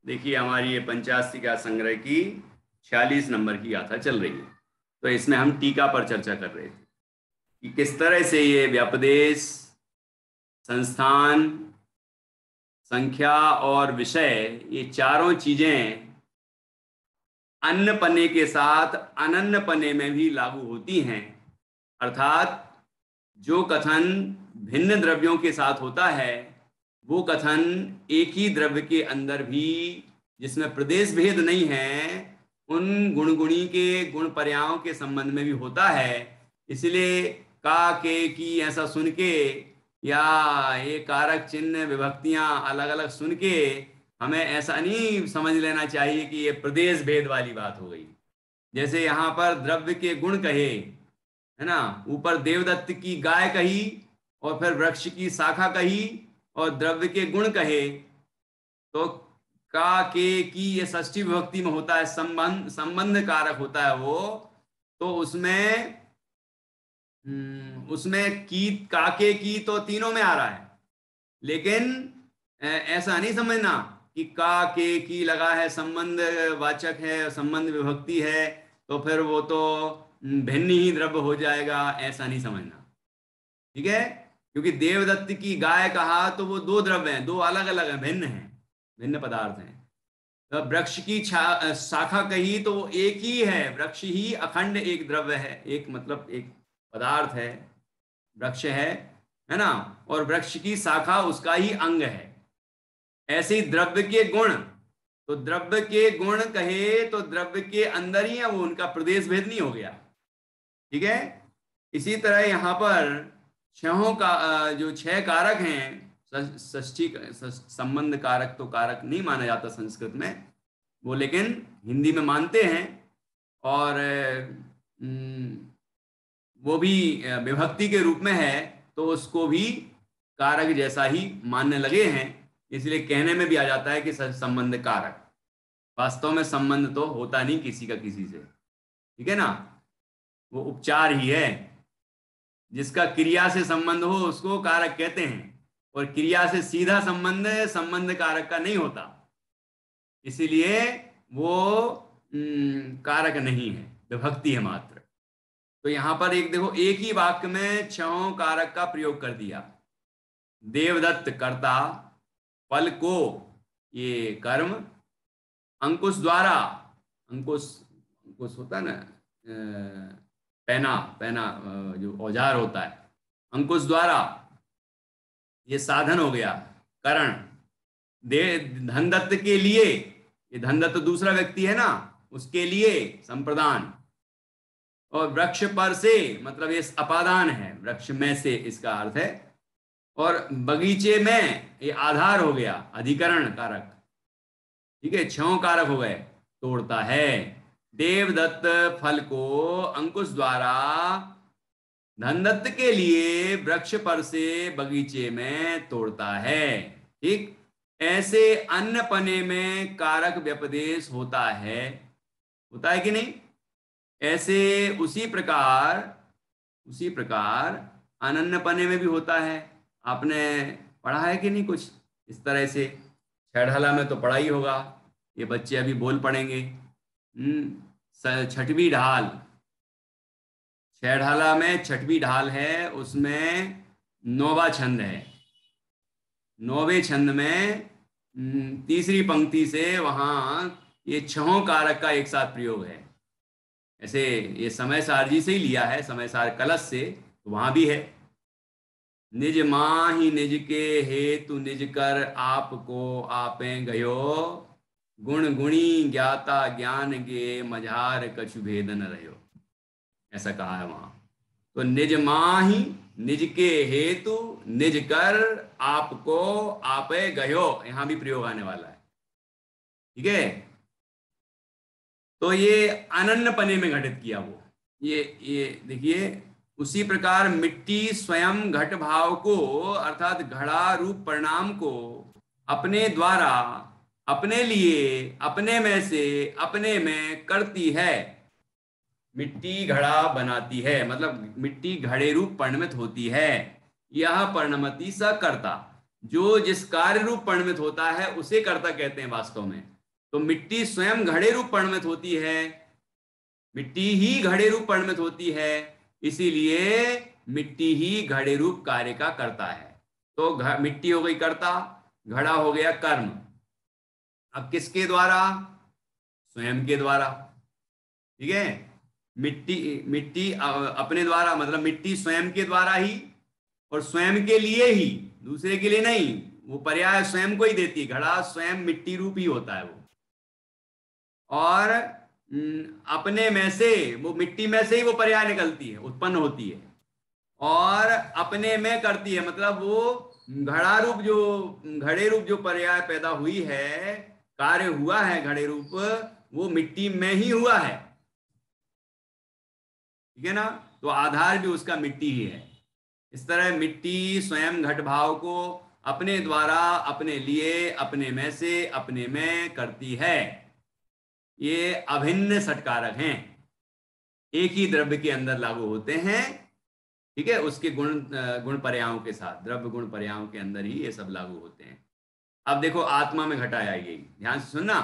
देखिए, हमारी ये पंचास्त्रिका संग्रह की 46 नंबर की गाथा चल रही है। तो इसमें हम टीका पर चर्चा कर रहे थे कि किस तरह से ये व्यपदेश, संस्थान, संख्या और विषय, ये चारों चीजें अन्न पने के साथ अनन्न पने में भी लागू होती हैं। अर्थात जो कथन भिन्न द्रव्यों के साथ होता है, वो कथन एक ही द्रव्य के अंदर भी, जिसमें प्रदेश भेद नहीं है, उन गुणगुणी के गुण पर्यायों के संबंध में भी होता है। इसलिए का, के, की ऐसा सुन के, या ये कारक चिन्ह विभक्तियां अलग अलग सुन के हमें ऐसा नहीं समझ लेना चाहिए कि ये प्रदेश भेद वाली बात हो गई। जैसे यहाँ पर द्रव्य के गुण कहे, है ना, ऊपर देवदत्त की गाय कही और फिर वृक्ष की शाखा कही और द्रव्य के गुण कहे, तो का, के, की ये षष्ठी विभक्ति में होता है, संबंध संबंध कारक होता है वो। तो उसमें की, काके की तो तीनों में आ रहा है, लेकिन ऐसा नहीं समझना कि का, के, की लगा है, संबंध वाचक है, संबंध विभक्ति है, तो फिर वो तो भिन्न ही द्रव्य हो जाएगा, ऐसा नहीं समझना। ठीक है, क्योंकि देवदत्त की गाय कहा तो वो दो द्रव्य हैं, दो अलग अलग हैं, भिन्न हैं, भिन्न पदार्थ हैं। तो वृक्ष की शाखा कही तो वो एक ही है, वृक्ष ही अखंड एक द्रव्य है, एक मतलब एक पदार्थ है, वृक्ष है ना। और वृक्ष की शाखा उसका ही अंग है। ऐसे ही द्रव्य के गुण, तो द्रव्य के गुण कहे तो द्रव्य के अंदर ही है वो, उनका प्रदेश भेद नहीं हो गया। ठीक है, इसी तरह यहाँ पर छहों का जो छह कारक हैं, षष्ठी संबंध कारक तो कारक नहीं माना जाता संस्कृत में वो, लेकिन हिंदी में मानते हैं। और वो भी विभक्ति के रूप में है, तो उसको भी कारक जैसा ही मानने लगे हैं। इसलिए कहने में भी आ जाता है कि संबंध कारक, वास्तव में संबंध तो होता नहीं किसी का किसी से। ठीक है ना, वो उपचार ही है। जिसका क्रिया से संबंध हो उसको कारक कहते हैं, और क्रिया से सीधा संबंध संबंध कारक का नहीं होता, इसीलिए वो कारक नहीं है, विभक्ति है मात्र। तो यहां पर एक देखो, एक ही वाक्य में छहों कारक का प्रयोग कर दिया। देवदत्त कर्ता, फल को ये कर्म, अंकुश द्वारा, अंकुश अंकुश होता है ना, पैना पैना जो औजार होता है, अंकुश द्वारा ये साधन हो गया, करण। दे धनदत्त के लिए, ये धनदत्त दूसरा व्यक्ति है ना, उसके लिए संप्रदान। और वृक्ष पर से मतलब ये अपादान है, वृक्ष में से इसका अर्थ है। और बगीचे में ये आधार हो गया, अधिकरण कारक। ठीक है, छह कारक हो गए, तोड़ता है। देवदत्त फल को अंकुश द्वारा धनदत्त के लिए वृक्ष पर से बगीचे में तोड़ता है। ठीक, ऐसे अन्न पने में कारक व्यपदेश होता है कि नहीं? ऐसे उसी प्रकार अनन्न पने में भी होता है। आपने पढ़ा है कि नहीं कुछ इस तरह से? छठला में तो पढ़ा ही होगा, ये बच्चे अभी बोल पड़ेंगे। छठवीं ढाल, छठला में छठवीं ढाल है, उसमें 9वां छंद है। 9वें छंद में तीसरी पंक्ति से वहां ये छहों कारक का एक साथ प्रयोग है। ऐसे ये समय सारजी से ही लिया है, समय सार कलश से, तो वहां भी है। निज माही निज के हेतु निज कर आपको आपे गयो, गुण गुणी ज्ञाता ज्ञान गे मझार कछु भेद न रहो, ऐसा कहा है वहां। तो निज माही निज के हेतु निज कर आपको आपे गयो, यहां भी प्रयोग आने वाला है। ठीक है, तो ये अनन्न पने में घटित किया वो। ये देखिए, उसी प्रकार मिट्टी स्वयं घट भाव को अर्थात घड़ा रूप परिणाम को अपने द्वारा, अपने लिए, अपने में से, अपने में करती है। मिट्टी घड़ा बनाती है, मतलब मिट्टी घड़े रूप परिणमित होती है। यह परिणमति स कर्ता, जो जिस कार्य रूप परिणमित होता है उसे कर्ता कहते हैं वास्तव में। तो मिट्टी स्वयं घड़े रूप परिणमित होती है, मिट्टी ही घड़े रूप परिणमित होती है, इसीलिए मिट्टी ही घड़े रूप कार्य का करता है। तो मिट्टी हो गई कर्ता, घड़ा हो गया कर्म। अब किसके द्वारा? स्वयं के द्वारा। ठीक है, मिट्टी मिट्टी अपने द्वारा, मतलब मिट्टी स्वयं के द्वारा ही और स्वयं के लिए ही, दूसरे के लिए नहीं। वो पर्याय स्वयं को ही देती है, घड़ा स्वयं मिट्टी रूप ही होता है वो। और अपने में से, वो मिट्टी में से ही वो पर्याय निकलती है, उत्पन्न होती है और अपने में करती है। मतलब वो घड़ा रूप जो, घड़े रूप जो पर्याय पैदा हुई है, कार्य हुआ है घड़े रूप, वो मिट्टी में ही हुआ है। ठीक है ना? तो आधार भी उसका मिट्टी ही है। इस तरह मिट्टी स्वयं घट भाव को अपने द्वारा, अपने लिए, अपने में से, अपने में करती है। ये अभिन्न षटकारक हैं, एक ही द्रव्य के अंदर लागू होते हैं। ठीक है, उसके गुण पर्यायों के साथ, द्रव्य गुण पर्यायों के अंदर ही ये सब लागू होते हैं। अब देखो आत्मा में घटा आएगी, ध्यान से सुनना।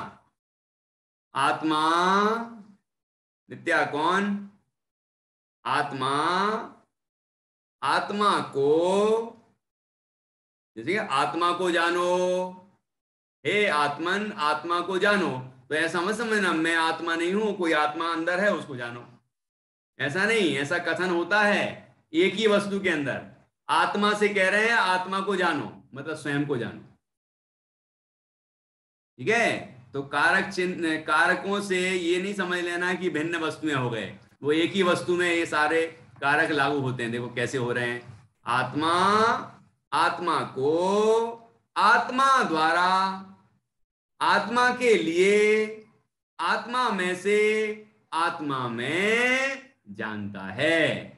आत्मा नित्या कौन? आत्मा, आत्मा को, जैसे आत्मा को जानो, हे आत्मन आत्मा को जानो। तो ऐसा मत समझना मैं आत्मा नहीं हूं, कोई आत्मा अंदर है उसको जानो, ऐसा नहीं। ऐसा कथन होता है एक ही वस्तु के अंदर। आत्मा से कह रहे हैं आत्मा को जानो, मतलब स्वयं को जानो। ठीक है, तो कारक चिन्ह, कारकों से ये नहीं समझ लेना कि भिन्न वस्तुएं हो गए, वो एक ही वस्तु में ये सारे कारक लागू होते हैं। देखो कैसे हो रहे हैं। आत्मा, आत्मा को आत्मा द्वारा, आत्मा के लिए, आत्मा में से, आत्मा में जानता है।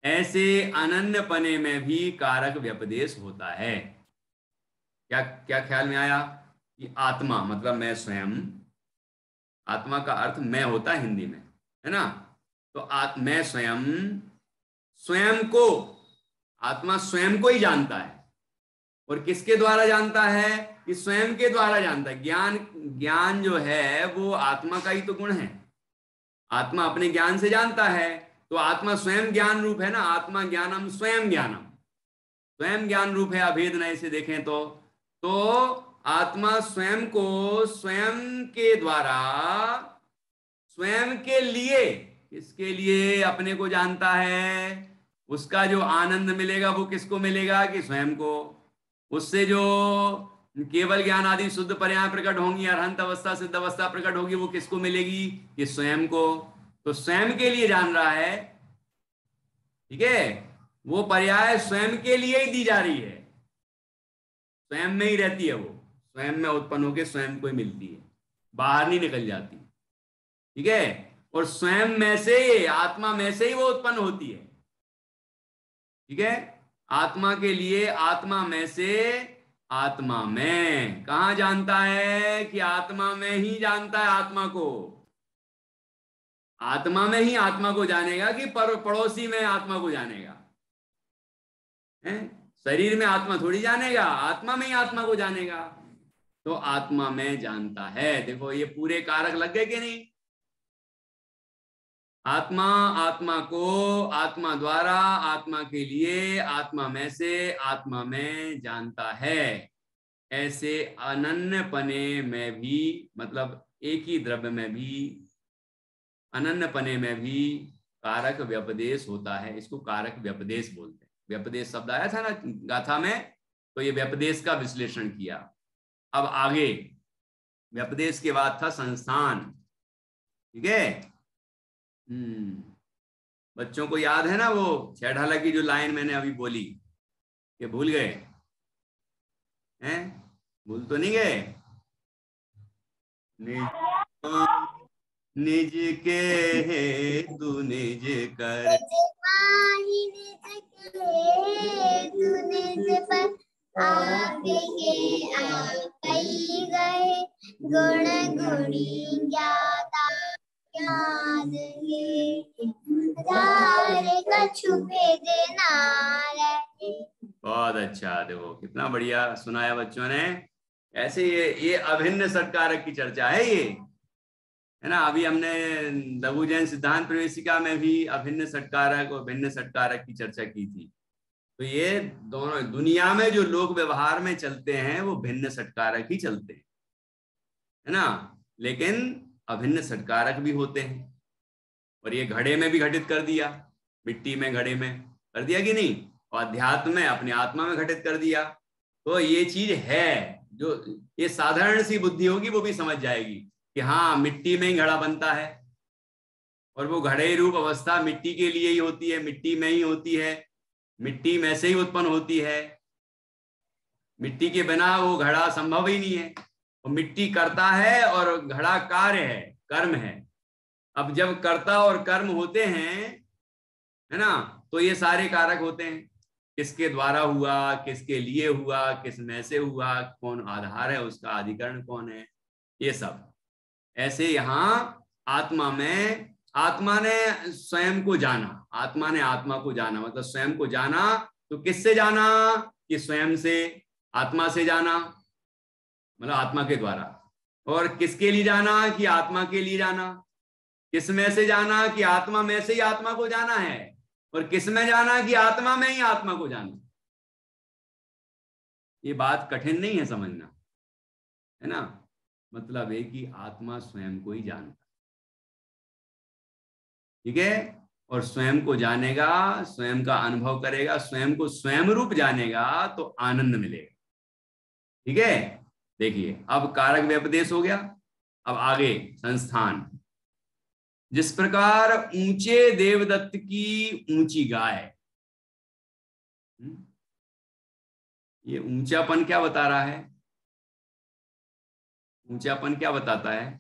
ऐसे अनन्यपने में भी कारक व्यपदेश होता है। क्या क्या ख्याल में आया कि आत्मा मतलब मैं स्वयं, आत्मा का अर्थ मैं होता है हिंदी में, है ना? तो मैं स्वयं, स्वयं को, आत्मा स्वयं को ही जानता है। और किसके द्वारा जानता है? कि स्वयं के द्वारा जानता है। ज्ञान, ज्ञान जो है वो आत्मा का ही तो गुण है। आत्मा अपने ज्ञान से जानता है, तो आत्मा स्वयं ज्ञान रूप है ना। आत्मा ज्ञानम स्वयं ज्ञानम, स्वयं ज्ञान रूप है अभेद नए से देखें तो आत्मा स्वयं को स्वयं के द्वारा, स्वयं के लिए, किसके लिए? अपने को जानता है। उसका जो आनंद मिलेगा वो किसको मिलेगा? कि स्वयं को। उससे जो केवल ज्ञान आदि शुद्ध पर्याय प्रकट होंगी, अरहंत अवस्था, सिद्ध अवस्था प्रकट होगी, वो किसको मिलेगी? कि स्वयं को। तो स्वयं के लिए जान रहा है। ठीक है, वो पर्याय स्वयं के लिए ही दी जा रही है, स्वयं में ही रहती है, वो स्वयं में उत्पन्न होकर स्वयं को ही मिलती है, बाहर नहीं निकल जाती। ठीक है, और स्वयं में से, आत्मा में से ही वो उत्पन्न होती है। ठीक है, आत्मा के लिए, आत्मा में से, आत्मा में। कहा जानता है? कि आत्मा में ही जानता है आत्मा को। आत्मा में ही आत्मा को जानेगा कि पड़ोसी में आत्मा को जानेगा? है? शरीर में आत्मा थोड़ी जानेगा, आत्मा में ही आत्मा को जानेगा। तो आत्मा में जानता है। देखो ये पूरे कारक लग गए कि नहीं? आत्मा, आत्मा को, आत्मा द्वारा, आत्मा के लिए, आत्मा में से, आत्मा में जानता है। ऐसे अनन्यपने में भी, मतलब एक ही द्रव्य में भी, अनन्यपने में भी कारक व्यपदेश होता है। इसको कारक व्यपदेश बोलते हैं। व्यपदेश शब्द आया था ना गाथा में, तो ये व्यपदेश का विश्लेषण किया। अब आगे व्यपदेश के बाद था संस्थान। ठीक है, बच्चों को याद है ना वो छेड़ाला की जो लाइन मैंने अभी बोली, कि भूल गए हैं? भूल तो नहीं गए? निज के तू निज कर, आगे के आपई गए, गुण गुणी ज्ञाता ज्ञान ये, कछु भेद ना रहे। बहुत अच्छा, देखो कितना बढ़िया सुनाया बच्चों ने। ऐसे ये अभिन्न षटकारक की चर्चा है ये, है ना। अभी हमने लघु जैन सिद्धांत प्रवेशिका में भी अभिन्न षटकारक और भिन्न षटकारक की चर्चा की थी। तो ये दोनों दुनिया में जो लोक व्यवहार में चलते हैं वो भिन्न षटकारक ही चलते हैं, है ना। लेकिन अभिन्न षटकारक भी होते हैं, और ये घड़े में भी घटित कर दिया, मिट्टी में घड़े में कर दिया कि नहीं, और अध्यात्म में अपने आत्मा में घटित कर दिया। तो ये चीज है, जो ये साधारण सी बुद्धि होगी वो भी समझ जाएगी कि हाँ मिट्टी में ही घड़ा बनता है, और वो घड़े रूप अवस्था मिट्टी के लिए ही होती है, मिट्टी में ही होती है, मिट्टी में से ही उत्पन्न होती है। मिट्टी के बिना वो घड़ा संभव ही नहीं है। और मिट्टी करता है और घड़ा कार्य है, कर्म है। अब जब कर्ता और कर्म होते हैं, है ना, तो ये सारे कारक होते हैं। किसके द्वारा हुआ, किसके लिए हुआ, किस में से हुआ, कौन आधार है उसका, अधिकरण कौन है, ये सब। ऐसे यहाँ आत्मा में, आत्मा ने स्वयं को जाना, आत्मा ने आत्मा को जाना, मतलब स्वयं को जाना। तो किससे जाना, कि स्वयं से, आत्मा से जाना, मतलब आत्मा के द्वारा। और किसके लिए जाना, कि आत्मा के लिए जाना। किस में से जाना, कि आत्मा में से ही आत्मा को जाना है। और किस में जाना, कि आत्मा में ही आत्मा को जाना। ये बात कठिन नहीं है समझना, है ना। मतलब है कि आत्मा स्वयं को ही जानता, ठीक है। और स्वयं को जानेगा, स्वयं का अनुभव करेगा, स्वयं को स्वयं रूप जानेगा तो आनंद मिलेगा, ठीक है। देखिए अब कारक व्यपदेश हो गया। अब आगे संस्थान। जिस प्रकार ऊंचे देवदत्त की ऊंची गाय, ये ऊंचापन क्या बता रहा है, ऊंचापन क्या बताता है,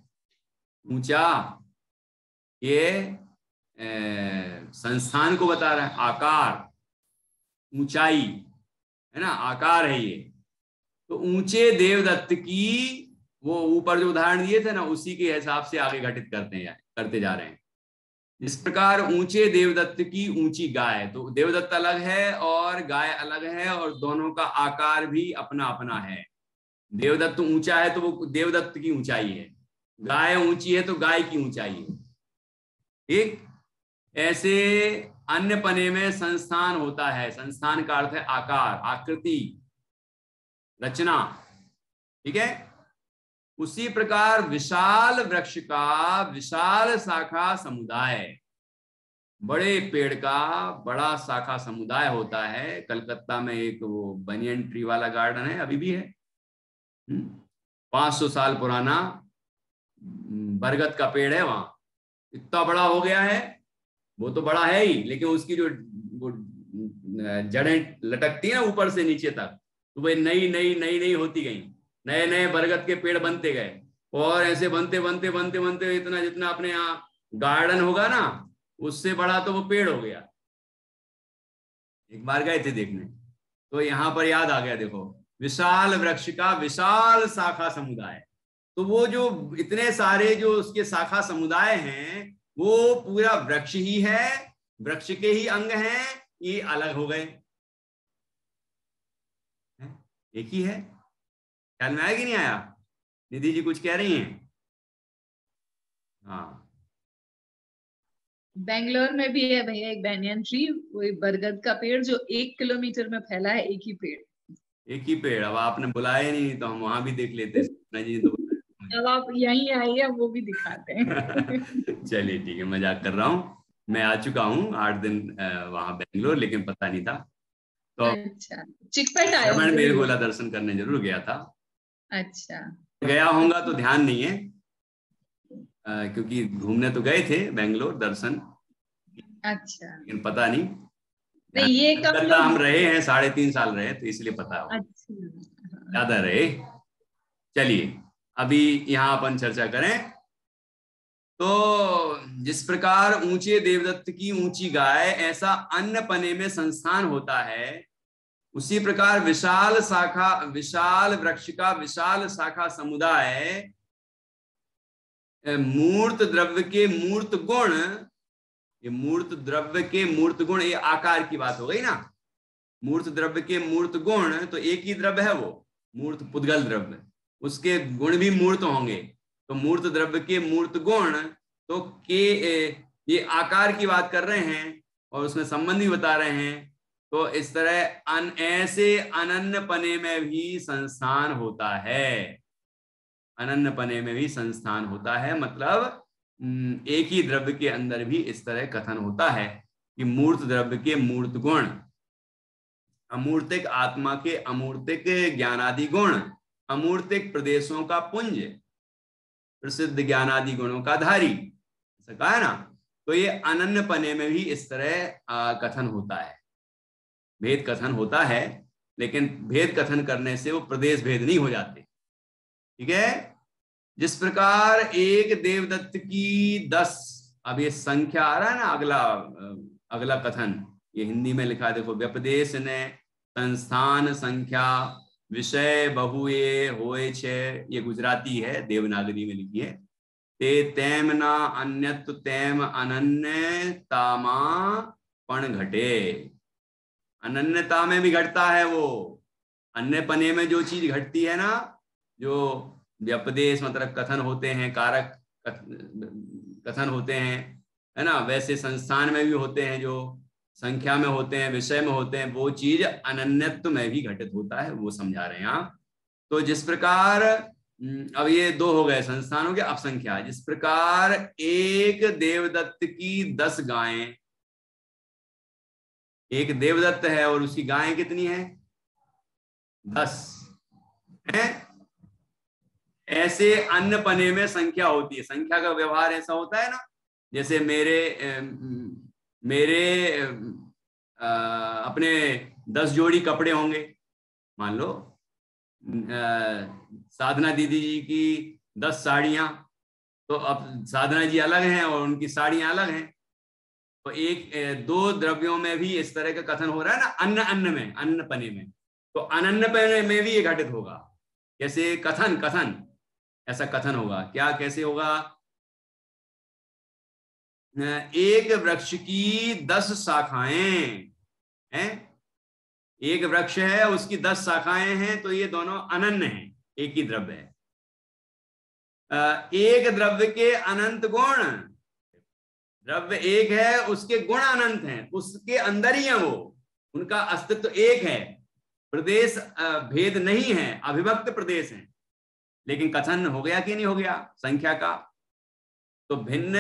ऊंचा, ये संस्थान को बता रहा है, आकार, ऊंचाई, है ना, आकार है ये। तो ऊंचे देवदत्त की, वो ऊपर जो उदाहरण दिए थे ना, उसी के हिसाब से आगे घटित करते जा रहे हैं। इस प्रकार ऊंचे देवदत्त की ऊंची गाय, तो देवदत्त अलग है और गाय अलग है, और दोनों का आकार भी अपना अपना है। देवदत्त ऊंचा है तो वो देवदत्त की ऊंचाई है, गाय ऊंची है तो गाय की ऊंचाई है, ठीक। ऐसे अन्य पने में संस्थान होता है। संस्थान का अर्थ है आकार, आकृति, रचना, ठीक है। उसी प्रकार विशाल वृक्ष का विशाल शाखा समुदाय, बड़े पेड़ का बड़ा शाखा समुदाय होता है। कलकत्ता में एक वो बनियन ट्री वाला गार्डन है, अभी भी है, 500 साल पुराना बरगद का पेड़ है वहां, इतना बड़ा हो गया है। वो तो बड़ा है ही, लेकिन उसकी जो वो जड़ें लटकती है ना ऊपर से नीचे तक, तो वे नई नई नई नई होती गई, नए नए बरगद के पेड़ बनते गए, और ऐसे बनते बनते बनते बनते इतना, जितना अपने यहाँ गार्डन होगा ना उससे बड़ा तो वो पेड़ हो गया। एक बार गए थे देखने, तो यहाँ पर याद आ गया, देखो विशाल वृक्ष का विशाल शाखा समुदाय। तो वो जो इतने सारे जो उसके शाखा समुदाय हैं, वो पूरा वृक्ष ही है, वृक्ष के ही अंग हैं, ये अलग हो गए, एक ही है। ख्याल में आया कि नहीं आया? निधि जी कुछ कह रही हैं? हाँ, बेंगलोर में भी है भैया एक banyan ट्री, वही बरगद का पेड़ जो 1 किलोमीटर में फैला है, एक ही पेड़। एक ही पेड़। अब आपने बुलाया नहीं तो हम वहां भी देख लेते जी तो अब आप यहीं आइए, वो भी दिखाते हैं। चलिए ठीक है, मजाक कर रहा हूँ। मैं आ चुका हूँ 8 दिन वहां बेंगलोर, लेकिन पता नहीं था। तो अच्छा, चिकपेट आए श्रवण होंगे? बेलगोला दर्शन करने जरूर गया था। अच्छा, गया होऊंगा तो ध्यान नहीं है, क्योंकि घूमने तो गए थे बेंगलोर दर्शन, अच्छा। लेकिन पता नहीं। नहीं ये कब कलकत्ता हम रहे हैं, 3.5 साल रहे, तो इसलिए पता हो, अच्छा, ज्यादा रहे। चलिए अभी यहाँ अपन चर्चा करें। तो जिस प्रकार ऊंचे देवदत्त की ऊंची गाय, ऐसा अन्य पने में संस्थान होता है, उसी प्रकार विशाल शाखा, विशाल वृक्ष का विशाल शाखा समुदाय मूर्त द्रव्य के मूर्त गुण, ये मूर्त द्रव्य के मूर्त गुण, ये आकार की बात हो गई ना, मूर्त द्रव्य के मूर्त गुण, तो एक ही द्रव्य है वो मूर्त पुद्गल द्रव्य, उसके गुण भी मूर्त होंगे। तो मूर्त द्रव्य के मूर्त गुण, तो के ये आकार की बात कर रहे हैं और उसमें संबंध भी बता रहे हैं। तो इस तरह ऐसे अनन्य पने में भी संस्थान होता है, अनन्य पने में भी संस्थान होता है, मतलब एक ही द्रव्य के अंदर भी इस तरह कथन होता है कि मूर्त द्रव्य के मूर्त गुण, अमूर्तिक आत्मा के अमूर्तिक ज्ञानादि गुण, अमूर्तिक प्रदेशों का पुंज, प्रसिद्ध ज्ञानादि गुणों का धारी, ऐसा कहा है ना। तो ये अनन्य पने में भी इस तरह कथन होता है, भेद कथन होता है, लेकिन भेद कथन करने से वो प्रदेश भेद नहीं हो जाते। ठीक है। जिस प्रकार एक देवदत्त की 10, अब ये संख्या आ रहा है ना, अगला कथन ये हिंदी में लिखा है, देखो, व्यपदेश ने संस्थान संख्या विषय बहुए होए छे, ये गुजराती है, देवनागरी में लिखी है। ते तैम ना अन्यत तैम अनन्य तामा पण घटे, अनन्यता में भी घटता है वो, अन्य पने में जो चीज घटती है ना, जो व्यपदेश मतलब कथन होते हैं, कारक कथन होते हैं, है ना, वैसे संस्थान में भी होते हैं, जो संख्या में होते हैं, विषय में होते हैं, वो चीज अनन्यत्व में भी घटित होता है, वो समझा रहे हैं आप। तो जिस प्रकार, अब ये 2 हो गए, संस्थान हो गया, अब संख्या। जिस प्रकार एक देवदत्त की 10 गायें, एक देवदत्त है और उसकी गायें कितनी है? 10 है। ऐसे अन्य पने में संख्या होती है, संख्या का व्यवहार ऐसा होता है ना, जैसे मेरे अपने 10 जोड़ी कपड़े होंगे, मान लो साधना दीदी जी की 10 साड़ियां, तो अब साधना जी अलग हैं और उनकी साड़ियां अलग हैं। तो एक 2 द्रव्यों में भी इस तरह का कथन हो रहा है ना, अन्न में, अन्न पने में, तो अनन्य पने में भी ये घटित होगा। कैसे? कथन ऐसा कथन होगा। क्या, कैसे होगा? एक वृक्ष की 10 शाखाएं हैं, एक वृक्ष है, उसकी 10 शाखाएं हैं, तो ये दोनों अनन्य हैं, एक ही द्रव्य है। एक द्रव्य के अनंत गुण, द्रव्य एक है, उसके गुण अनंत हैं, उसके अंदर ही है वो, उनका अस्तित्व एक है, प्रदेश भेद नहीं है, अविभक्त प्रदेश है। लेकिन कथन हो गया कि नहीं हो गया संख्या का? तो भिन्न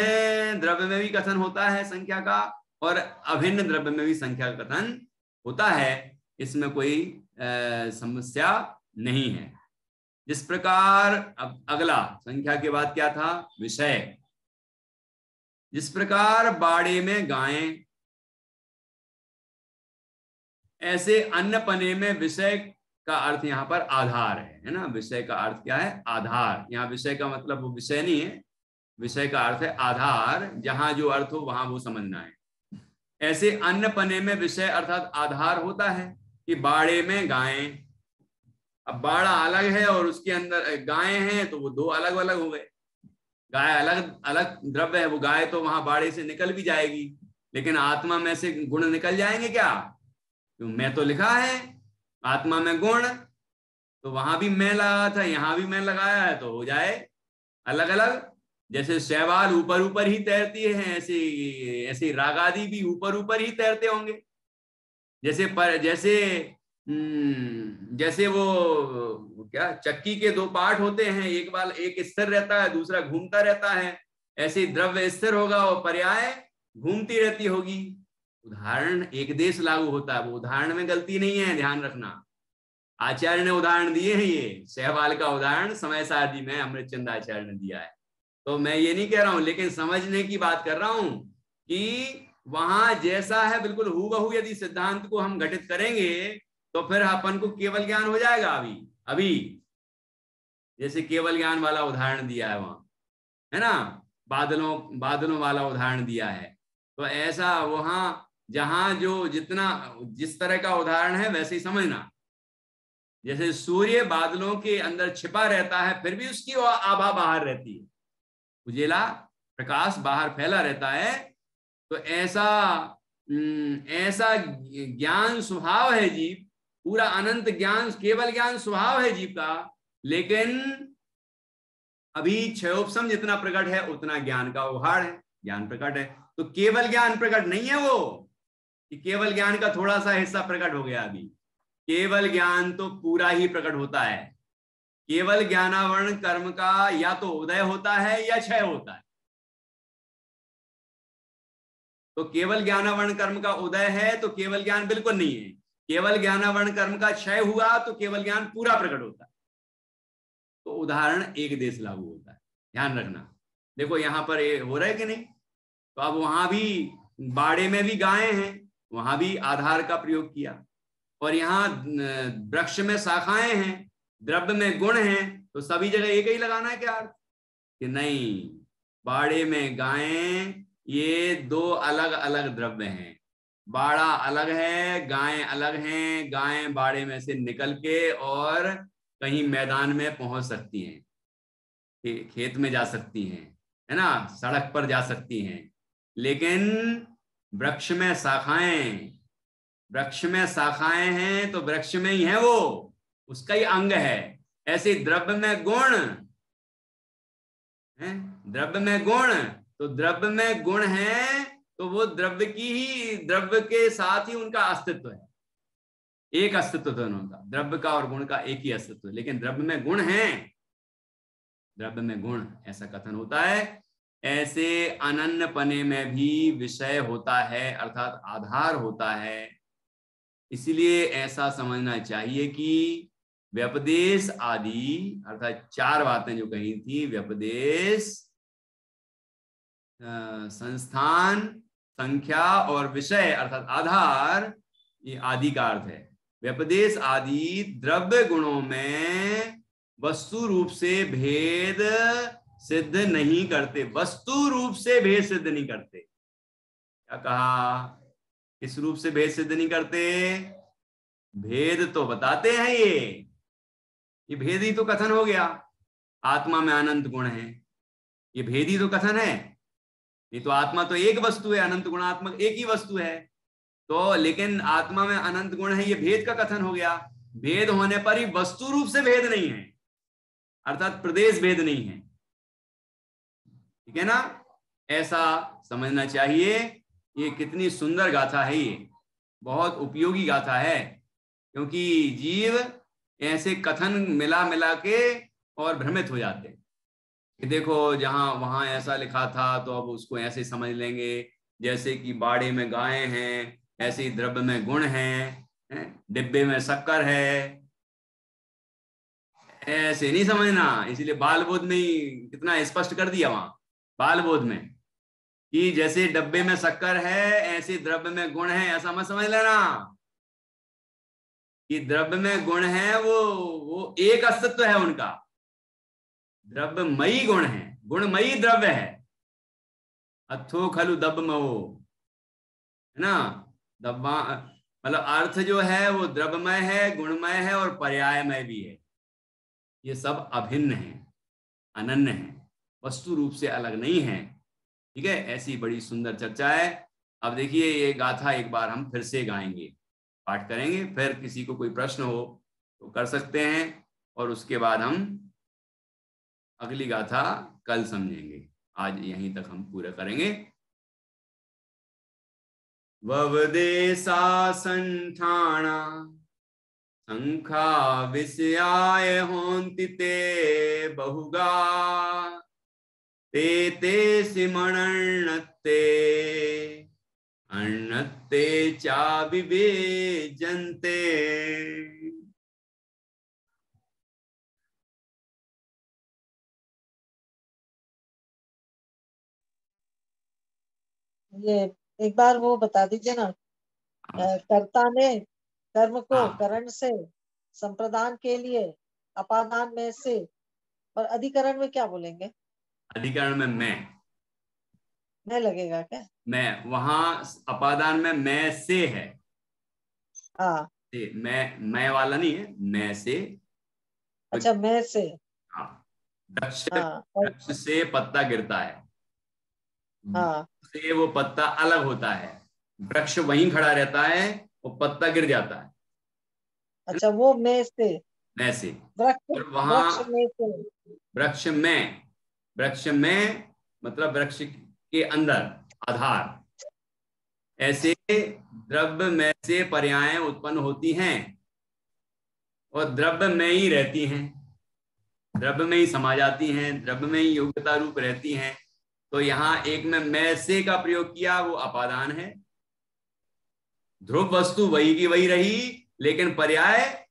द्रव्य में भी कथन होता है संख्या का, और अभिन्न द्रव्य में भी संख्या का कथन होता है, इसमें कोई समस्या नहीं है। जिस प्रकार, अब अगला संख्या के बाद क्या था? विषय। जिस प्रकार बाड़े में गायें, ऐसे अन्य पने में विषय का अर्थ यहाँ पर आधार है ना। विषय का अर्थ क्या है? आधार। यहाँ विषय का मतलब वो विषय नहीं है, विषय का अर्थ है आधार, जहां जो अर्थ हो वहां वो समझना है। ऐसे अन्य पने में विषय अर्थात आधार होता है कि बाड़े में गायें, अब बाड़ा अलग है और उसके अंदर गायें हैं, तो वो 2 अलग अलग हो गए। गाय अलग अलग द्रव्य है, वो गाय तो वहां बाड़े से निकल भी जाएगी, लेकिन आत्मा में से गुण निकल जाएंगे क्या? तो मैं तो लिखा है आत्मा में गुण, तो वहां भी मैं लगा था, यहां भी मैं लगाया है, तो हो जाए अलग अलग। जैसे शैवाल ऊपर ऊपर ही तैरती है, ऐसे रागादि भी ऊपर ऊपर ही तैरते होंगे। जैसे वो क्या, चक्की के 2 पार्ट होते हैं, एक स्थिर रहता है, दूसरा घूमता रहता है, ऐसे द्रव्य स्थिर होगा और पर्याय घूमती रहती होगी। उदाहरण एक देश लागू होता है, वो उदाहरण में गलती नहीं है, ध्यान रखना। आचार्य ने उदाहरण दिए हैं, ये शैवाल का उदाहरण समय सारणी में अमृतचंद आचार्य ने दिया है, तो मैं ये नहीं कह रहा हूं, लेकिन समझने की बात कर रहा हूं कि वहां जैसा है बिल्कुल हूबहू यदि सिद्धांत को हम घटित करेंगे तो फिर अपन को केवल ज्ञान हो जाएगा। अभी जैसे केवल ज्ञान वाला उदाहरण दिया है वहां, है ना, बादलों वाला उदाहरण दिया है, तो ऐसा वहां जहां जो जिस तरह का उदाहरण है वैसे ही समझना। जैसे सूर्य बादलों के अंदर छिपा रहता है, फिर भी उसकी आभा बाहर रहती है, उजेला प्रकाश बाहर फैला रहता है, तो ऐसा ऐसा ज्ञान स्वभाव है जीव, पूरा अनंत ज्ञान, केवल ज्ञान स्वभाव है जीव का, लेकिन अभी क्षयोपशम जितना प्रकट है उतना ज्ञान का उहाड़ है, ज्ञान प्रकट है। तो केवल ज्ञान प्रकट नहीं है वो, कि केवल ज्ञान का थोड़ा सा हिस्सा प्रकट हो गया। अभी केवल ज्ञान तो पूरा ही प्रकट होता है। केवल ज्ञानावरण कर्म का या तो उदय होता है या क्षय होता है। तो केवल ज्ञानावरण कर्म का उदय है तो केवल ज्ञान बिल्कुल नहीं है। केवल ज्ञानावरण कर्म का क्षय हुआ तो केवल ज्ञान पूरा प्रकट होता है। तो उदाहरण एक देश लागू होता है, ध्यान रखना। देखो यहां पर ये हो रहा है कि नहीं। तो अब वहां भी बाड़े में भी गायें हैं, वहां भी आधार का प्रयोग किया, और यहाँ वृक्ष में शाखाएं हैं, द्रव्य में गुण हैं, तो सभी जगह एक ही लगाना है क्या अर्थ? कि नहीं, बाड़े में गायें ये दो अलग अलग द्रव्य हैं। बाड़ा अलग है, गायें अलग हैं। गायें बाड़े में से निकल के और कहीं मैदान में पहुंच सकती हैं, खेत में जा सकती हैं, है ना, सड़क पर जा सकती हैं। लेकिन वृक्ष में शाखाएं, वृक्ष में शाखाएं हैं तो वृक्ष में ही है, वो उसका ही अंग है। ऐसे द्रव्य में गुण है, द्रव्य में गुण, तो द्रव्य में गुण है तो वो द्रव्य की ही, द्रव्य के साथ ही उनका अस्तित्व है। एक अस्तित्व दोनों का, द्रव्य का और गुण का एक ही अस्तित्व है। लेकिन द्रव्य में गुण है, द्रव्य में गुण, ऐसा कथन होता है। ऐसे अनन्यपने में भी विषय होता है, अर्थात आधार होता है। इसलिए ऐसा समझना चाहिए कि व्यपदेश आदि, अर्थात चार बातें जो कही थी, व्यपदेश, संस्थान, संख्या और विषय अर्थात आधार, ये आदि का अर्थ है। व्यपदेश आदि द्रव्य गुणों में वस्तु रूप से भेद सिद्ध नहीं करते। वस्तु रूप से भेद सिद्ध नहीं करते। क्या कहा? किस रूप से भेद सिद्ध नहीं करते? भेद तो बताते हैं, ये भेद ही तो कथन हो गया। आत्मा में अनंत गुण है, ये भेद ही तो कथन है। ये तो आत्मा तो एक वस्तु है, अनंत गुणात्मक एक ही वस्तु है। तो लेकिन आत्मा में अनंत गुण है, ये भेद का कथन हो गया। भेद होने पर ही वस्तु रूप से भेद नहीं है, अर्थात प्रदेश भेद नहीं है। ठीक है ना, ऐसा समझना चाहिए। ये कितनी सुंदर गाथा है, ये बहुत उपयोगी गाथा है, क्योंकि जीव ऐसे कथन मिला मिला के और भ्रमित हो जाते हैं कि देखो जहां वहां ऐसा लिखा था तो अब उसको ऐसे समझ लेंगे, जैसे कि बाड़े में गायें हैं, ऐसे ही द्रव्य में गुण हैं, डिब्बे में शक्कर है, ऐसे नहीं समझना। इसलिए बाल बोध में ही कितना स्पष्ट कर दिया वहां, बाल बोध में, कि जैसे डब्बे में शक्कर है ऐसे द्रव्य में गुण है, ऐसा मत समझ लेना कि द्रव्य में गुण है, वो एक अस्तित्व है उनका। द्रव्यमयी गुण है, गुणमयी द्रव्य है। अथो खलु दब्बमयो, है ना, दब्बा मतलब अर्थ जो है वो द्रव्यमय है, गुणमय है और पर्यायमय भी है। ये सब अभिन्न है, अनन्य है, वस्तु रूप से अलग नहीं है। ठीक है, ऐसी बड़ी सुंदर चर्चा है। अब देखिए ये गाथा एक बार हम फिर से गाएंगे, पाठ करेंगे, फिर किसी को कोई प्रश्न हो तो कर सकते हैं, और उसके बाद हम अगली गाथा कल समझेंगे। आज यहीं तक हम पूरा करेंगे। ववदेशा संठाणा संखा विषयाय होन्ति ते बहुगा ते ते सिमणन्नते अन्नते चा विवेजन्ते। ये एक बार वो बता दीजिए ना, कर्ता ने कर्म को करण से संप्रदान के लिए अपादान में से, और अधिकरण में क्या बोलेंगे? अधिकरण में मैं लगेगा क्या? मैं, वहां अपादान में मैं से है। हाँ, मैं वाला नहीं है, मैं से। अच्छा, मैं से। हाँ, वृक्ष हाँ, वृक्ष से पत्ता गिरता है, हाँ, से वो पत्ता अलग होता है, वृक्ष वहीं खड़ा रहता है और पत्ता गिर जाता है। अच्छा, वो में से, ऐसे वृक्ष, और वहां वृक्ष में से, वृक्ष में मतलब वृक्ष के अंदर, आधार। ऐसे द्रव्य में से पर्यायें उत्पन्न होती हैं और द्रव्य में ही रहती हैं, द्रव्य में ही समा जाती हैं, द्रव्य में ही योग्यता रूप रहती हैं। तो यहाँ एक में मैं से का प्रयोग किया, वो अपादान है। ध्रुव वस्तु वही की वही रही, लेकिन पर्याय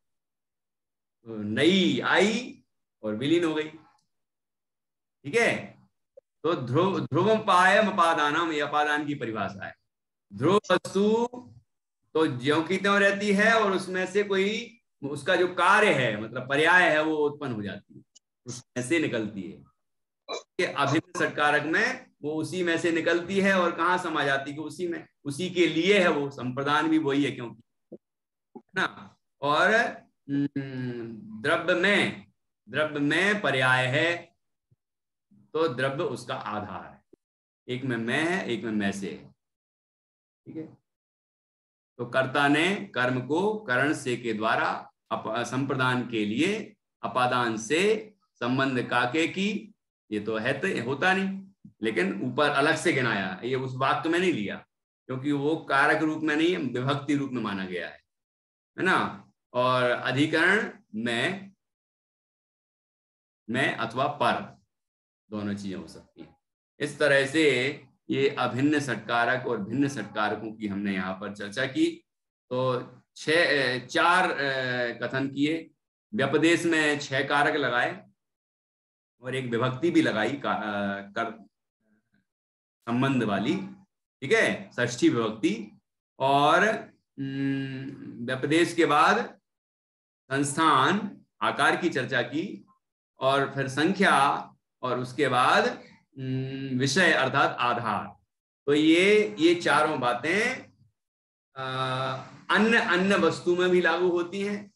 नई आई और विलीन हो गई। ठीक है, तो ध्रुवम पायम अपादानम, ये अपादान की परिभाषा है। ध्रुव वस्तु तो ज्यों की त्यों रहती है और उसमें से कोई उसका जो कार्य है मतलब पर्याय है वो उत्पन्न हो जाती है, उसमें से निकलती है। कि अभिन्न षटकारक में वो उसी में से निकलती है और कहाँ समा जाती है, उसी में, उसी के लिए है वो। संप्रदान भी वही है, क्योंकि है ना। और द्रव्य में पर्याय है, तो द्रव्य उसका आधार है। एक में मैं है, एक में मैं से है। ठीक है, तो कर्ता ने कर्म को करण से के द्वारा संप्रदान के लिए अपादान से संबंध काके की, ये तो है, तो होता नहीं, लेकिन ऊपर अलग से गिनाया। ये उस वाक्य में नहीं लिया, क्योंकि वो कारक रूप में नहीं, विभक्ति रूप में माना गया है ना। और अधिकरण में अथवा पर, दोनों चीजें हो सकती हैं। इस तरह से ये अभिन्न षटकारक और भिन्न षटकारकों की हमने यहाँ पर चर्चा की। तो 4 कथन किए। व्यपदेश में 6 कारक लगाए और एक विभक्ति भी लगाई कर संबंध वाली। ठीक है, षष्ठी विभक्ति। और व्यपदेश के बाद संस्थान आकार की चर्चा की, और फिर संख्या, और उसके बाद विषय अर्थात आधार। तो ये चारों बातें अन्य वस्तु में भी लागू होती हैं।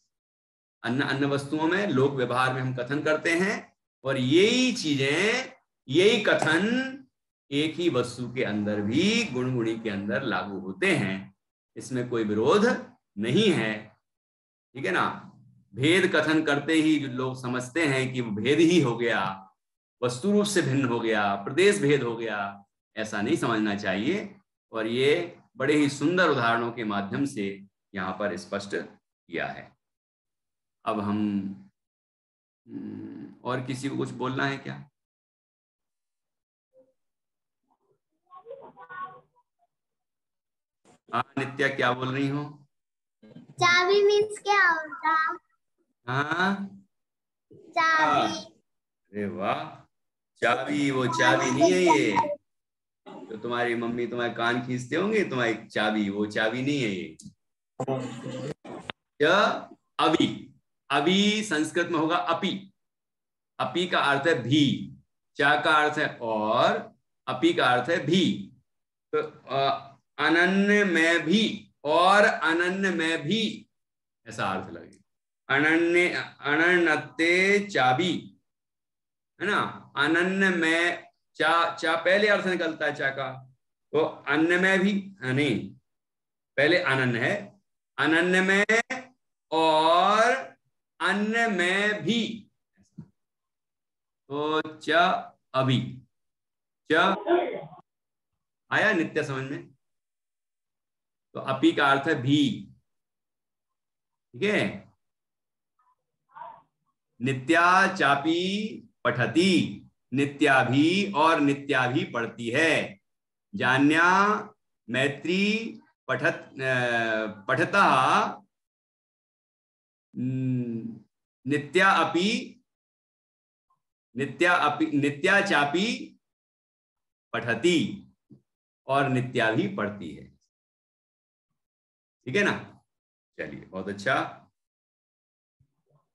अन्य वस्तुओं में लोक व्यवहार में हम कथन करते हैं, और यही चीजें, यही कथन एक ही वस्तु के अंदर भी, गुणगुणी के अंदर लागू होते हैं। इसमें कोई विरोध नहीं है। ठीक है ना। भेद कथन करते ही जो लोग समझते हैं कि वो भेद ही हो गया, वस्तु रूप से भिन्न हो गया, प्रदेश भेद हो गया, ऐसा नहीं समझना चाहिए। और ये बड़े ही सुंदर उदाहरणों के माध्यम से यहाँ पर स्पष्ट किया है। अब हम और किसी को कुछ बोलना है क्या? हाँ नित्या, क्या बोल रही हो? चाबी मीन्स क्या होता? हाँ, चाबी। अरे वाह, चाबी, वो चाबी नहीं है ये तो तुम्हारी मम्मी तुम्हारे कान खींचते होंगे, तुम्हारी चाबी, वो चाबी नहीं है ये। अभी, अभी संस्कृत में होगा अपी। अपी का अर्थ है भी, चा का अर्थ है और, अपी का अर्थ है भी। तो अनन्य में भी और अनन्य में भी, ऐसा अर्थ लगे। अनन्य, अनन्यते चाबी, है ना। अनन्य में चा पहले अर्थ निकलता है चा का, तो अन्य में भी नहीं, पहले अनन्य है, अनन्य में और अन्य में भी, तो च अभी, च आया नित्य समझ में। तो अपी का अर्थ है भी। ठीक है, नित्या चापी पठती, नित्या भी और नित्या भी पढ़ती है। जान्या मैत्री पठता नित्या अपि, नित्या चापी पठती, और नित्या भी पढ़ती है। ठीक है ना। चलिए, बहुत अच्छा।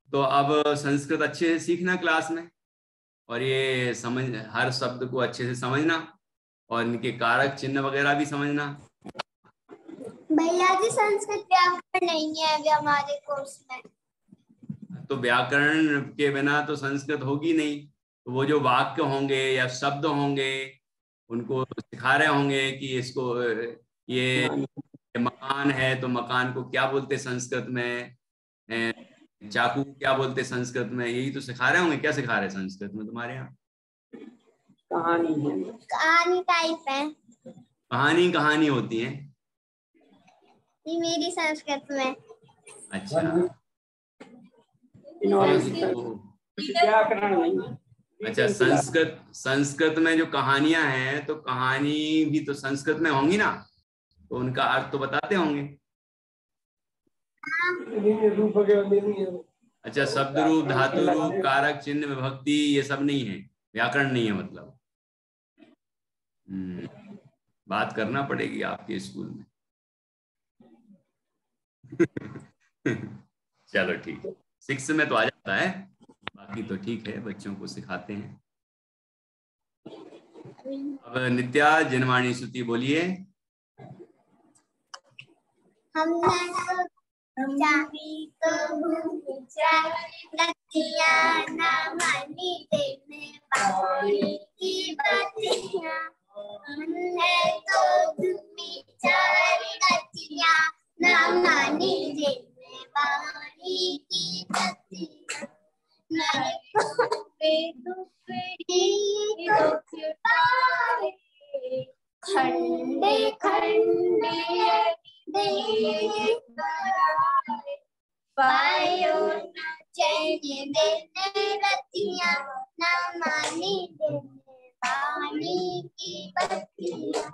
तो अब संस्कृत अच्छे से सीखना क्लास में, और ये समझ, हर शब्द को अच्छे से समझना, और इनके कारक चिन्ह वगैरह भी समझना। भैया जी, संस्कृत व्याकरण नहीं है अभी हमारे कोर्स में। तो व्याकरण के बिना तो संस्कृत होगी नहीं। तो वो जो वाक्य होंगे या शब्द होंगे, उनको सिखा रहे होंगे कि इसको ये मकान है तो मकान को क्या बोलते संस्कृत में, चाकू क्या बोलते संस्कृत में, यही तो सिखा रहे होंगे। क्या सिखा रहे संस्कृत में तुम्हारे यहाँ? कहानी है, कहानी टाइप है। कहानी कहानी होती है ये मेरी संस्कृत में। अच्छा, व्याकरण नहीं। अच्छा संस्कृत में जो कहानियां हैं तो कहानी भी तो संस्कृत में होंगी ना, तो उनका अर्थ तो बताते होंगे। अच्छा, शब्द रूप, धातु रूप, कारक, चिन्ह, विभक्ति ये सब नहीं है, व्याकरण नहीं है मतलब। बात करना पड़ेगी आपके स्कूल में। चलो ठीक है, 6 में तो आ जाता है, बाकी तो ठीक है, बच्चों को सिखाते हैं। अब नित्या जिनवाणी स्तुति बोलिए। खंडे खंडे पायो चाहिए देने रतियां, न मानी देने पानी की बत्तियां।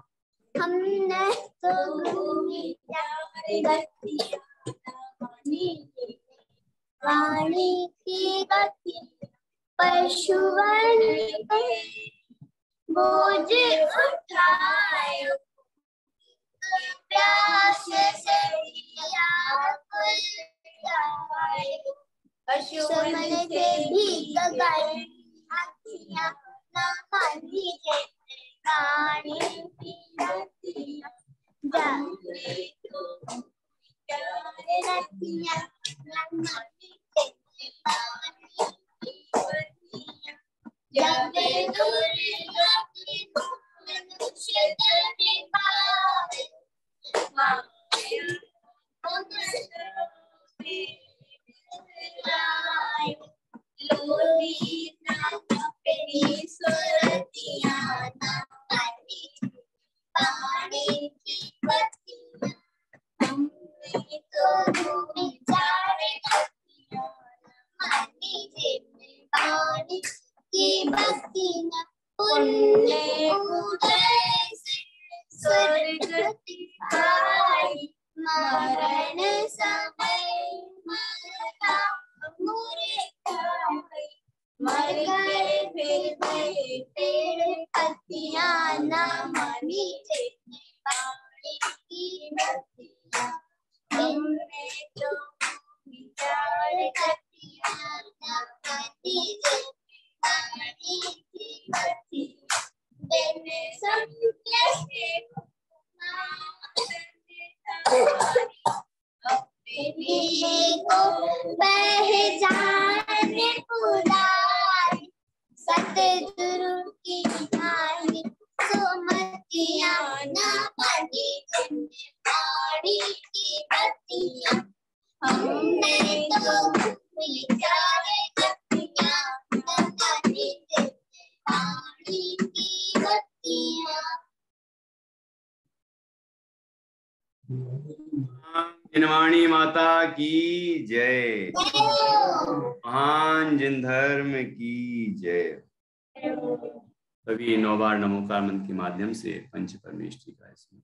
हमने तो भूमि गतियां, न मानी देने पानी की बत्तियां। पशुवन पे बोझ उठायो, प्यास से पशुवन से भीग गई अखियां, न मानी देने पानी की बत्तियां। जाने तो रतियां, न मानी देने पानी की बत्तियां। जब दूर जाती मनुष्य जाने पावे, पानी की बत्तियां। हमने तो विचारे रतियां, मानी देने पानी की बत्तियां। पुण्य उदय से स्वर्ग दिखाई, मरण समय मरता मुरे खाई। मर गए फिर गए पेड़ पत्तियां, न मानी देने पानी की बत्तियां। हमने जो विचार रतियां, न मानी देने पानी की बत्तियां। देने सब कैसे अपने को पहचाने पुरानी, सतगुरु की वाणी सुमतियां, न मानी देने पानी की बत्तियां। हमने तो विचारे रतियां, न मानी देने पानी की बत्तियां। जिनवाणी माता की जय, महान जिन धर्म की जय। सभी 9 बार नमोकार मंत्र के माध्यम से पंच परमेष्ठी का स्मरण।